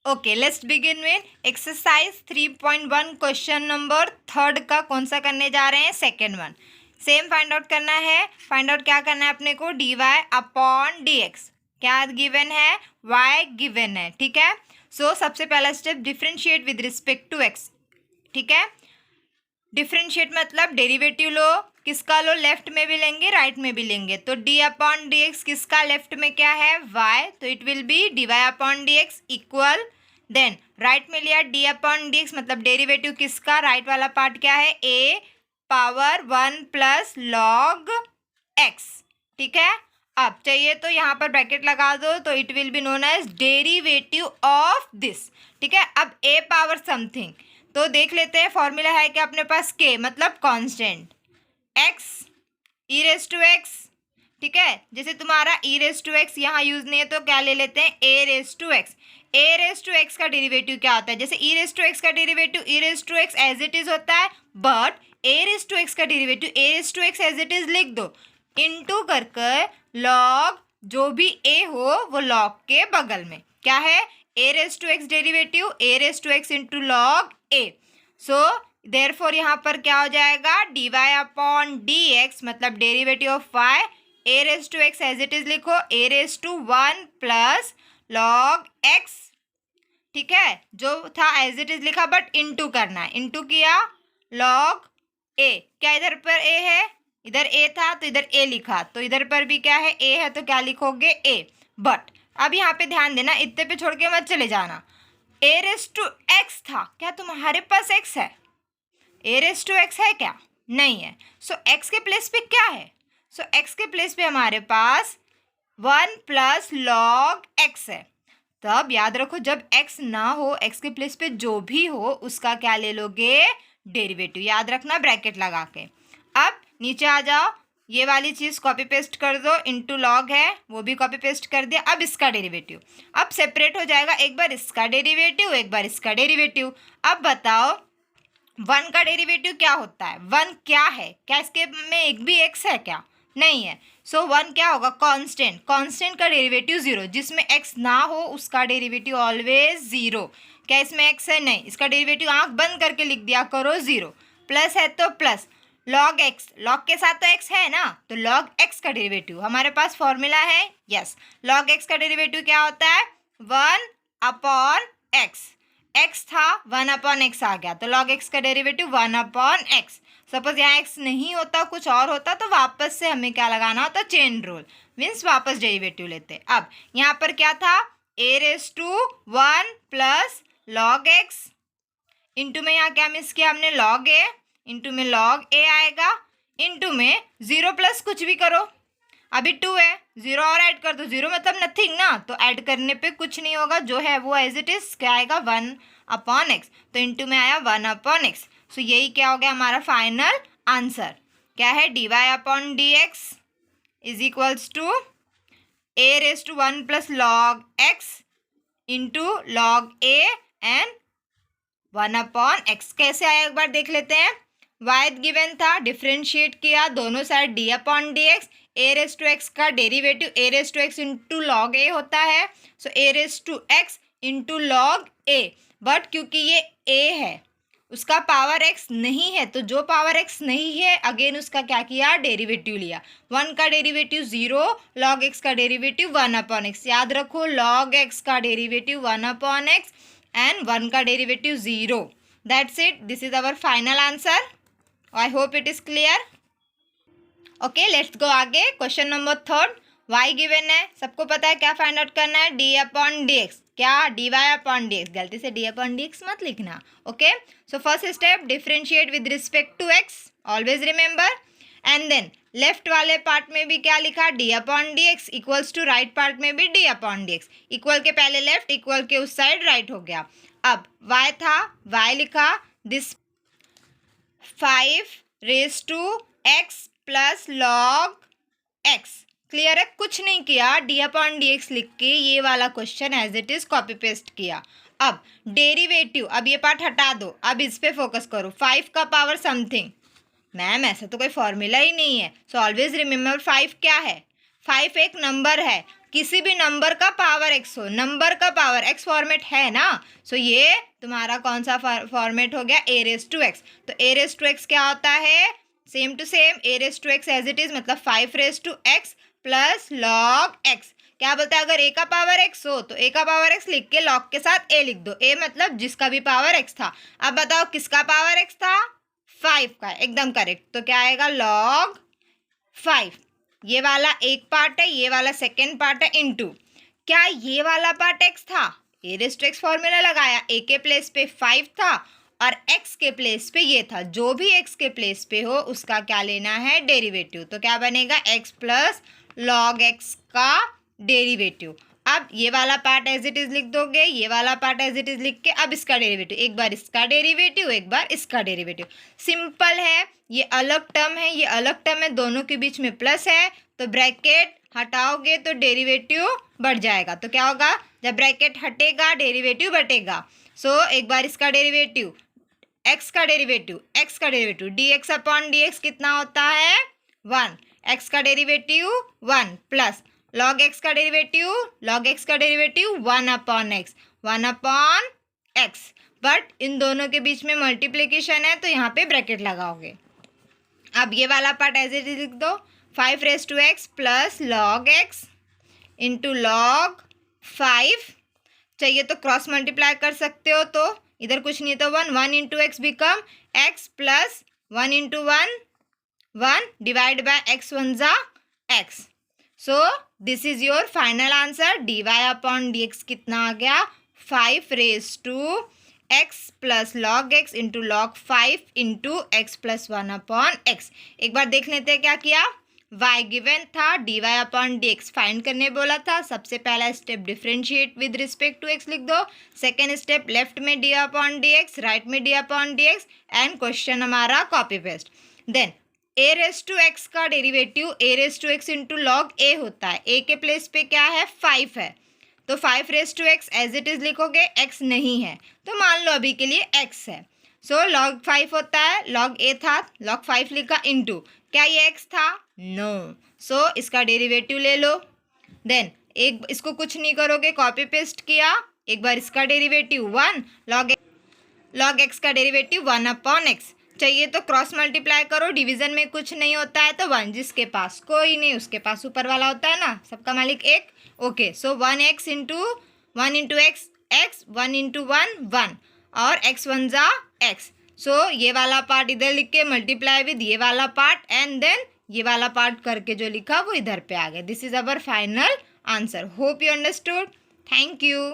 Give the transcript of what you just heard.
Okay, let's begin with exercise 3.1 question number third का कौन सा करने जा रहे हैं, second one. Same find out करना है। फाइंड आउट क्या करना है अपने को, dy अपॉन dx। क्या गिवन है, y गिवन है, ठीक है। सो सबसे पहला step, differentiate with respect to x, ठीक है। डिफ्रेंशिएट मतलब डेरिवेटिव लो, किसका लो, लेफ्ट में भी लेंगे राइट में भी लेंगे। तो d अपॉन डी एक्स किसका, लेफ्ट में क्या है y, तो it will be dy upon d x equal, then right में लिया d अपॉन डी एक्स मतलब डेरिवेटिव किसका, राइट वाला पार्ट क्या है a power 1 plus log x, ठीक है। अब चाहिए तो यहाँ पर ब्रैकेट लगा दो, तो it will be known as derivative of this, ठीक है। अब a पावर समथिंग, तो देख लेते हैं फॉर्मूला है क्या अपने पास, k मतलब constant, x e raise to x, ठीक है। जैसे तुम्हारा ई रेस टू एक्स यहाँ यूज नहीं है तो क्या ले लेते हैं, a raise to x. A raise to x का डेरिवेटिव क्या होता है, जैसे ई रेस टू एक्स का derivative e raise to x as it is होता है, but a raise to x का derivative a raise to x as it is लिख दो, इनटू कर कर लॉग जो भी ए हो वो लॉग के बगल में क्या है, a raise to x derivative a raise to x into log a. So therefore यहाँ पर क्या हो जाएगा, dy अपॉन डी एक्स मतलब derivative of y, a raise to x as it is लिखो, a raise to 1 plus log x, ठीक है। जो था एज इट इज लिखा बट इनटू करना है, इनटू किया लॉग a, क्या इधर पर a है, इधर a था तो इधर a लिखा, तो इधर पर भी क्या है a है तो क्या लिखोगे a। बट अब यहाँ पे ध्यान देना, इतने पे छोड़ के मत चले जाना, ए रेस टू एक्स था, क्या तुम्हारे पास x है, ए रेस टू एक्स है क्या, नहीं है। सो x के प्लेस पे क्या है, सो x के प्लेस पे हमारे पास 1 प्लस लॉग x है। तब याद रखो जब x ना हो, x के प्लेस पे जो भी हो उसका क्या ले लोगे, डेरिवेटिव, याद रखना ब्रैकेट लगा के। अब नीचे आ जाओ, ये वाली चीज़ कॉपी पेस्ट कर दो, इनटू लॉग है वो भी कॉपी पेस्ट कर दिया। अब इसका डेरिवेटिव, अब सेपरेट हो जाएगा, एक बार इसका डेरिवेटिव एक बार इसका डेरिवेटिव। अब बताओ 1 का डेरिवेटिव क्या होता है, 1 क्या है, क्या इसके में एक भी x है क्या, नहीं है। सो 1 क्या होगा, कांस्टेंट, कांस्टेंट का डेरिवेटिव 0, जिसमें x ना हो उसका डेरिवेटिव ऑलवेज 0। क्या इसमें x है, नहीं, इसका डेरिवेटिव आंख बंद करके लिख दिया करो 0, प्लस है तो प्लस, लॉग x, लॉग के साथ तो x है ना, तो लॉग x का डेरिवेटिव हमारे पास फॉर्मूला है, यस, लॉग x का डेरिवेटिव क्या होता है, 1 अपॉन x, x था 1 अपॉन एक्स आ गया, तो लॉग x का डेरिवेटिव 1 अपॉन एक्स। सपोज यहाँ x नहीं होता कुछ और होता तो वापस से हमें क्या लगाना होता, चेन रूल, मीन्स वापस डेरिवेटिव लेते। अब यहाँ पर क्या था, a raise to 1 plus log x, into में यहाँ क्या मिस किया हमने, लॉग a, इंटू में लॉग a आएगा, इंटू में 0 प्लस कुछ भी करो, अभी 2 है 0 और ऐड कर दो, 0 मतलब नथिंग ना, तो ऐड करने पे कुछ नहीं होगा, जो है वो एज इट इज क्या आएगा 1 अपॉन एक्स, तो इंटू में आया 1 अपॉन एक्स। सो यही क्या हो गया हमारा फाइनल आंसर, क्या है, dy upon d x is equals to a raise to 1 plus log x into log a and 1 upon x. कैसे आया एक बार देख लेते हैं, y गिवन था, डिफ्रेंशिएट किया दोनों side d upon d x, a raise to x का derivative a raise to x into log a होता है, so a raise to x into log a, but क्योंकि ये a है उसका पावर x नहीं है, तो जो पावर x नहीं है अगेन उसका क्या किया, डेरिवेटिव लिया, 1 का डेरिवेटिव 0, लॉग x का डेरिवेटिव 1 अपॉन एक्स, याद रखो लॉग x का डेरिवेटिव 1 अपॉन एक्स एंड 1 का derivative 0। That's it, this is our final answer, I hope it is clear. Okay, let's go आगे, question number third, y given है, सबको पता है क्या फाइंड आउट करना है, d अपॉन डी एक्स, क्या dy अपॉन डी एक्स, गलती से d अपॉन डी एक्स मत लिखना। Okay, so first step, differentiate with respect to x, always remember, and then left वाले पार्ट में भी क्या लिखा, d upon d x equals to right part में भी d upon d x, equal के पहले लेफ्ट, इक्वल के उस साइड राइट हो गया। अब y था, y लिखा, this 5 raise to x plus log x, clear है, कुछ नहीं किया, d अपॉन डी एक्स लिख के ये वाला question as it is copy paste किया। अब डेरिवेटिव, अब ये पार्ट हटा दो, अब इस पे फोकस करो, 5 का पावर समथिंग, मैम ऐसा तो कोई फॉर्मूला ही नहीं है, सो ऑलवेज रिमेंबर 5 क्या है, 5 एक नंबर है, किसी भी नंबर का पावर एक्स हो, नंबर का पावर एक्स फॉर्मेट है ना, सो ये तुम्हारा कौन सा फॉर्मेट हो गया, ए रेस टू एक्स। तो ए रेस टू एक्स क्या होता है, same to same a raise to x as it is, मतलब 5 raise to x plus log x. क्या बोलते हैं, अगर ए का पावर एक्स हो तो ए का पावर एक्स लिख के लॉग के साथ ए लिख दो, ए मतलब जिसका भी पावर एक्स था। अब बताओ किसका पावर एक्स था, 5 का, एकदम करेक्ट। तो क्या आएगा, लॉग 5। ये वाला एक पार्ट है, ये वाला सेकेंड पार्ट है, इनटू क्या ये वाला पार्ट एक्स था, ए रेस टू एक्स फॉर्मूला लगाया, ए के प्लेस पे 5 था और एक्स के प्लेस पे ये था, जो भी एक्स के प्लेस पे हो उसका क्या लेना है, डेरिवेटिव। तो क्या बनेगा, एक्स प्लस लॉग एक्स का डेरिवेटिव। अब ये वाला पार्ट एज इट इज लिख दोगे, ये वाला पार्ट एज इट इज लिख के अब इसका डेरिवेटिव, एक बार इसका डेरिवेटिव एक बार इसका डेरिवेटिव। सिंपल है, ये अलग टर्म है, ये अलग टर्म है, दोनों के बीच में प्लस है, तो ब्रैकेट हटाओगे तो डेरिवेटिव बढ़ जाएगा। तो क्या होगा, जब ब्रैकेट हटेगा डेरिवेटिव बटेगा। सो एक बार इसका डेरिवेटिव, एक्स का डेरिवेटिव, एक्स का derivative D x upon d x कितना होता है, 1, एक्स का डेरिवेटिव 1 प्लस लॉग एक्स का डेरिवेटिव, लॉग एक्स का derivative 1 upon x, 1 upon x. But in दोनों के बीच में मल्टीप्लिकेशन है तो यहाँ पे ब्रैकेट लगाओगे। अब ये वाला पार्ट एज इट इज लिख दो, 5 raise to x plus log x into log 5। चाहिए तो क्रॉस मल्टीप्लाई कर सकते हो, तो इधर कुछ नहीं तो 1 into x become x plus 1 into 1 divide by x 1 जा x. So this is your final answer, d y upon d x कितना आ गया, 5 raise to x plus log x into log 5 into x plus 1 upon x. एक बार देख लेते हैं क्या किया, y गिवन था, d y upon d x find करने बोला था। सबसे पहला step differentiate with respect to x लिख दो, सेकेंड स्टेप लेफ्ट में d upon d x, right में d upon d x, and question हमारा copy paste. Then a raise to x का derivative a raise to x into log a होता है, ए के place पे क्या है, 5 है, तो 5 raise to x as it is लिखोगे, एक्स नहीं है तो मान लो अभी के लिए एक्स है। सो लॉग 5 होता है, लॉग ए था, लॉग 5 लिखा इंटू, क्या ये एक्स था, नो, सो इसका डेरिवेटिव ले लो। देन एक इसको कुछ नहीं करोगे, कॉपी पेस्ट किया, एक बार इसका डेरिवेटिव 1, लॉग एक्स का डेरिवेटिव 1 अपॉन एक्स। चाहिए तो क्रॉस मल्टीप्लाई करो, डिवीजन में कुछ नहीं होता है तो 1, जिसके पास कोई नहीं उसके पास ऊपर वाला होता है ना, सबका मालिक एक, ओके। सो 1x into 1 into x x, 1 into 1 और एक्स 1 जा एक्स। सो ये वाला पार्ट इधर लिख के मल्टीप्लाई विद ये वाला पार्ट एंड देन ये वाला पार्ट करके जो लिखा वो इधर पे आ गया। This is our final answer. Hope you understood, thank you.